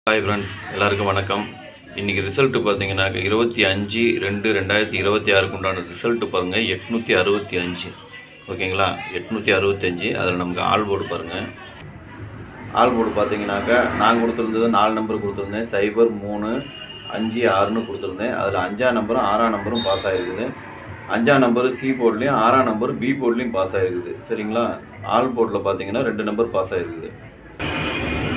Hi friends, எல்லாருக்கும் வணக்கம். இன்றைக்கி ரிசல்ட்டு பார்த்தீங்கன்னாக்க 25/2/2026 உண்டான ரிசல்ட்டு பாருங்கள். 865. ஓகேங்களா, 865. அதில் நமக்கு ஆல் போர்டு பாருங்கள். ஆல் போர்டு பார்த்தீங்கன்னாக்கா நான் கொடுத்துருந்தது 4 நம்பர் கொடுத்துருந்தேன். 0, 3, 5, 6ன்னு கொடுத்துருந்தேன். அதில் 5ஆம் நம்பரும் 6ஆம் நம்பரும் பாஸ் ஆகிருக்குது. 5ஆம் நம்பர் சி போர்ட்லேயும் 6ஆம் நம்பர் பி போர்ட்லேயும் பாஸ் ஆகிருக்குது. சரிங்களா, ஆல் போர்டில் பார்த்தீங்கன்னா 2 நம்பர் பாஸ் ஆகிருக்குது.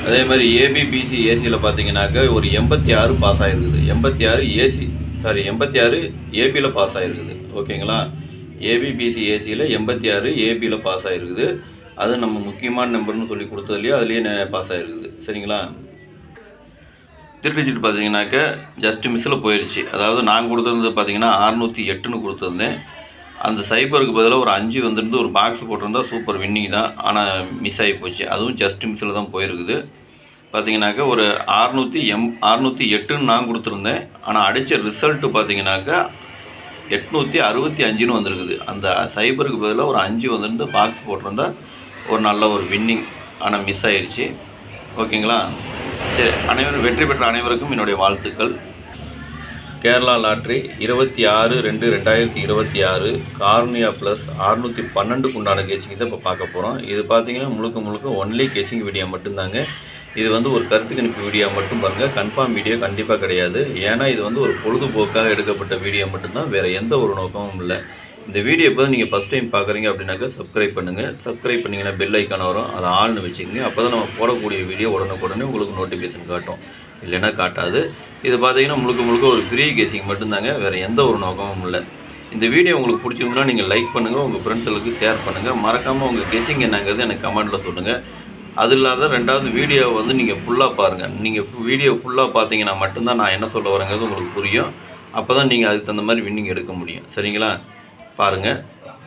அதே மாதிரி ஏபிபிசி ஏசியில் பார்த்தீங்கன்னாக்கா ஒரு 86 பாஸ் ஆகிருக்குது. 86 ஏபியில் பாஸ் ஆகிருக்குது. ஓகேங்களா, ஏபிபிசி ஏசியில் 86 ஏபியில் பாஸ் ஆகிருக்குது. அது நம்ம முக்கியமான நம்பர்னு சொல்லி கொடுத்ததுலையே அதுலேயே பாஸ் ஆகிருக்குது. சரிங்களா, திருடிச்சிட்டு பார்த்தீங்கன்னாக்கா ஜஸ்ட் மிஸ்ஸில் போயிடுச்சு. அதாவது நான் கொடுத்துருந்தது பார்த்தீங்கன்னா 608ன்னு கொடுத்துருந்தேன். அந்த சைபருக்கு பதிலாக ஒரு 5 வந்துருந்து ஒரு பாக்ஸ் போட்டிருந்தா சூப்பர் வின்னிங் தான். ஆனால் மிஸ் ஆகி போச்சு. அதுவும் ஜஸ்ட் மிஸ்ஸில் தான் போயிருக்குது. பார்த்தீங்கன்னாக்கா ஒரு 608ன்னு நான் கொடுத்துருந்தேன். ஆனால் அடித்த ரிசல்ட்டு பார்த்தீங்கன்னாக்கா 865ன்னு வந்திருக்குது. அந்த சைபருக்கு பதிலாக ஒரு 5 வந்துருந்து பாக்ஸ் போட்டிருந்தா ஒரு நல்ல ஒரு வின்னிங். ஆனால் மிஸ் ஆயிடுச்சு. ஓகேங்களா, சரி, வெற்றி பெற்ற அனைவருக்கும் என்னுடைய வாழ்த்துக்கள். கேரளா லாட்ரி 26/2/2026 கார்னியா ப்ளஸ் 612க்கு உண்டான கெஸிங் தான் இப்போ பார்க்க போகிறோம். இது பார்த்தீங்கன்னா முழுக்க ஒன்லி கெஸிங் வீடியோ மட்டும்தாங்க. இது ஒரு கருத்து கணிப்பு வீடியோ மட்டும் பாருங்கள். கன்ஃபார்ம் வீடியோ கண்டிப்பாக கிடையாது. ஏன்னா இது ஒரு பொழுதுபோக்காக எடுக்கப்பட்ட வீடியோ மட்டும்தான், வேறு எந்த ஒரு நோக்கமும் இல்லை. இந்த வீடியோ இப்போ நீங்கள் ஃபஸ்ட் டைம் பார்க்குறீங்க அப்படின்னாக்கா சப்ஸ்கிரைப் பண்ணுங்கள். சப்ஸ்கிரைப் பண்ணிங்கன்னா பெல் ஐக்கான வரும், அதை ஆள்னு வச்சுக்கோங்க. அப்போ தான் நம்ம போடக்கூடிய வீடியோ உடனுக்குடனே உங்களுக்கு நோட்டிஃபிகேஷன் காட்டும், இல்லைன்னா காட்டாது. இது பார்த்தீங்கன்னா முழுக்க ஒரு ஃப்ரீ கெஸிங் மட்டும்தாங்க, வேறு எந்த ஒரு நோக்கமும் இல்லை. இந்த வீடியோ உங்களுக்கு பிடிச்சிருந்தா நீங்கள் லைக் பண்ணுங்கள், உங்கள் ஃப்ரெண்ட்ஸுகளுக்கு ஷேர் பண்ணுங்கள். மறக்காமல் உங்கள் கெஸிங் என்னங்கிறது எனக்கு கமெண்ட்டில் சொல்லுங்கள். அது இல்லாத ரெண்டாவது வீடியோவை நீங்கள் ஃபுல்லாக பாருங்கள். நீங்கள் வீடியோ ஃபுல்லாக பார்த்தீங்கன்னா மட்டும்தான் நான் என்ன சொல்ல வரேங்கிறது உங்களுக்கு புரியும். அப்போ தான் நீங்கள் அதுக்கு தகுந்த மாதிரி வின்னிங் எடுக்க முடியும். சரிங்களா, பாருங்கள்.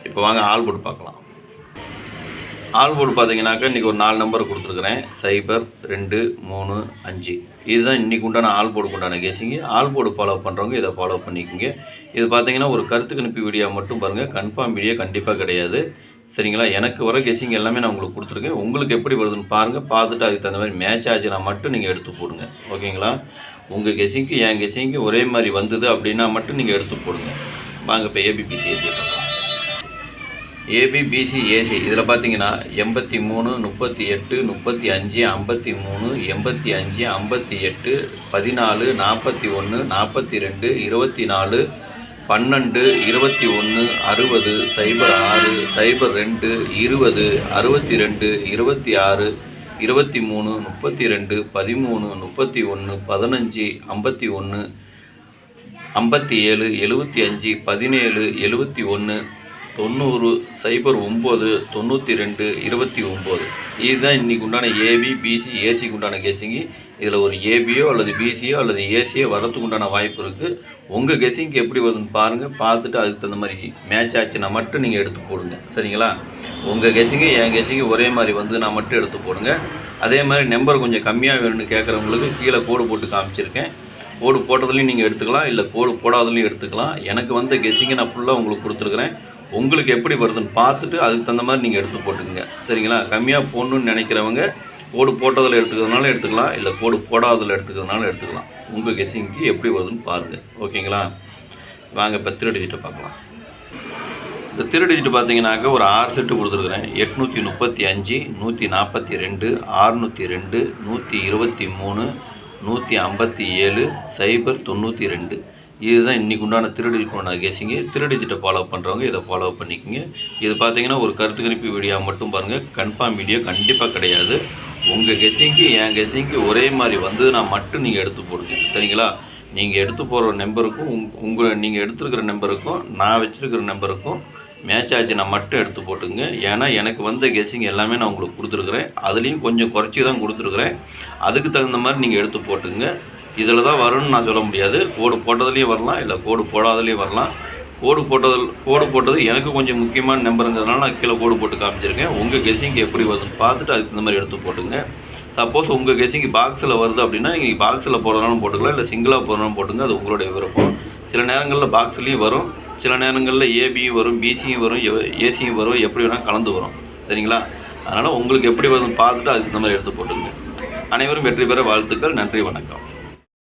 இப்போ வாங்க ஆல் போர்டு பார்க்கலாம். ஆல் போர்டு பார்த்தீங்கன்னாக்கா இன்றைக்கி ஒரு 4 நம்பர் கொடுத்துருக்குறேன். 0, 2, 3, 5. இதுதான் இன்றைக்கி உண்டான ஆல் போர்டுக்கு உண்டான கெஸிங்கு. ஆல் போர்டு ஃபாலோ பண்ணுறவங்க இதை ஃபாலோ பண்ணிக்கோங்க. இது பார்த்தீங்கன்னா ஒரு கருத்து கணிப்பு வீடியோ மட்டும் பாருங்கள். கன்ஃபார்ம் வீடியோ கண்டிப்பாக கிடையாது. சரிங்களா, எனக்கு வர கெஸிங் எல்லாமே நான் உங்களுக்கு கொடுத்துருக்கேன். உங்களுக்கு எப்படி வருதுன்னு பாருங்கள். பார்த்துட்டு அதுக்கு தகுந்த மாதிரி மேட்ச் ஆச்சுன்னா மட்டும் நீங்கள் எடுத்து போடுங்க. ஓகேங்களா, உங்கள் கெஸிங்க்கு என் கெஸிங்க்கு ஒரே மாதிரி வந்தது அப்படின்னா மட்டும் நீங்கள் எடுத்து போடுங்க. வாங்க இப்போ ஏபிபிசி ஏசி பார்க்கலாம். ஏபிபிசி ஏசி இதில் பார்த்தீங்கன்னா 83, 38, 35, 53, 85, 58, 14, 41, 42, 24, 12, 21, 60, 06, 02, 20, 62, 26, 23, 32, 13, 31, 15, 51, 57, 75, 17, 71, 90, 09, 92, 29. இதுதான் இன்றைக்கி உண்டான ஏபிபிசி ஏசிக்கு உண்டான கெஸிங்கு. இதில் ஒரு ஏபியோ அல்லது பிசியோ அல்லது ஏசியோ வரத்துக்கு உண்டான வாய்ப்பு இருக்குது. உங்கள் கெஸிங்க்கு எப்படி வருதுன்னு பாருங்கள். பார்த்துட்டு அதுக்கு தகுந்த மாதிரி மேட்ச் ஆச்சுன்னா மட்டும் நீங்கள் எடுத்து போடுங்க. சரிங்களா, உங்கள் கெஸிங்கு என் கெஸிங்கு ஒரே மாதிரி வந்து நான் மட்டும் எடுத்து போடுங்க. அதே மாதிரி நம்பர் கொஞ்சம் கம்மியாக வேணும்னு கேட்குறவங்களுக்கு கீழே கோடு போட்டு காமிச்சிருக்கேன். கோடு போட்டதுலேயும் நீங்கள் எடுத்துக்கலாம், இல்லை கோடு போடாததுலையும் எடுத்துக்கலாம். எனக்கு வந்த கெஸிங்கை நான் ஃபுல்லாக உங்களுக்கு கொடுத்துருக்குறேன். உங்களுக்கு எப்படி வருதுன்னு பார்த்துட்டு அதுக்கு தகுந்த மாதிரி நீங்கள் எடுத்து போட்டுக்குங்க. சரிங்களா, கம்மியாக போடணுன்னு நினைக்கிறவங்க கோடு போட்டதில் எடுத்துக்கிறதுனால எடுத்துக்கலாம், இல்லை கோடு போடாததில் எடுத்துக்கிறதுனால எடுத்துக்கலாம். உங்கள் கெஸிங்க்கு எப்படி வருதுன்னு பாருங்கள். ஓகேங்களா, வாங்க இப்போ 3 டிஜிட்டை பார்க்கலாம். இந்த 3 டிஜிட் பார்த்தீங்கன்னாக்கா ஒரு 6 செட்டு கொடுத்துருக்குறேன். 835, 142, 602, 123, 157, 092. இதுதான் இன்றைக்கி உண்டான 3 டிஜிட் உண்டான கெஸிங்கு. 3 டிஜிட்டை ஃபாலோ பண்ணுறவங்க இதை ஃபாலோ பண்ணிக்கோங்க. இது பார்த்தீங்கன்னா ஒரு கருத்து கணிப்பு வீடியோ மட்டும் பாருங்கள். கன்ஃபார்ம் வீடியோ கண்டிப்பாக கிடையாது. உங்கள் கெஸிங்க்கு என் கெஸிங்க்கு ஒரே மாதிரி வந்ததுன்னா மட்டும் நீங்கள் எடுத்து போடுங்க. சரிங்களா, நீங்கள் எடுத்து போகிற நம்பருக்கும் நீங்கள் எடுத்துருக்கிற நம்பருக்கும் நான் வச்சுருக்கிற நம்பருக்கும் மேட்ச் ஆச்சுன்னா மட்டும் எடுத்து போட்டுங்க. ஏன்னா எனக்கு வந்த கெஸிங் எல்லாமே நான் உங்களுக்கு கொடுத்துருக்குறேன். அதுலேயும் கொஞ்சம் குறைச்சி தான் கொடுத்துருக்குறேன். அதுக்கு தகுந்த மாதிரி நீங்கள் எடுத்து போட்டுங்க. இதில் தான் வரும்னு நான் சொல்ல முடியாது. கோடு போட்டதுலேயும் வரலாம், இல்லை கோடு போடாததுலேயும் வரலாம். கோடு போட்டது எனக்கு கொஞ்சம் முக்கியமான நம்பருங்கிறதுனால நான் கீழே கோடு போட்டு காமிச்சிருக்கேன். உங்கள் கெஸிங்க்கு எப்படி வருதுன்னு பார்த்துட்டு அதுக்கு இந்த மாதிரி எடுத்து போட்டுங்க. சப்போஸ் உங்கள் கெஸிங்கு பாக்ஸில் வருது அப்படின்னா நீங்கள் பாக்ஸில் போடுறதுனாலும் போட்டுக்கலாம், இல்லை சிங்கிளாக போடுறதுனாலும் போட்டுங்க. அது உங்களுடைய விருப்பம். சில நேரங்களில் பாக்ஸ்லேயும் வரும், சில நேரங்களில் ஏபியும் வரும், பிசியும் வரும், ஏசியும் வரும், எப்படி வேணால் கலந்து வரும். சரிங்களா, அதனால் உங்களுக்கு எப்படி வருதுன்னு பார்த்துட்டு அதுக்கு இந்த மாதிரி எடுத்து போட்டுங்க. அனைவரும் வெற்றி பெற வாழ்த்துக்கள். நன்றி, வணக்கம்.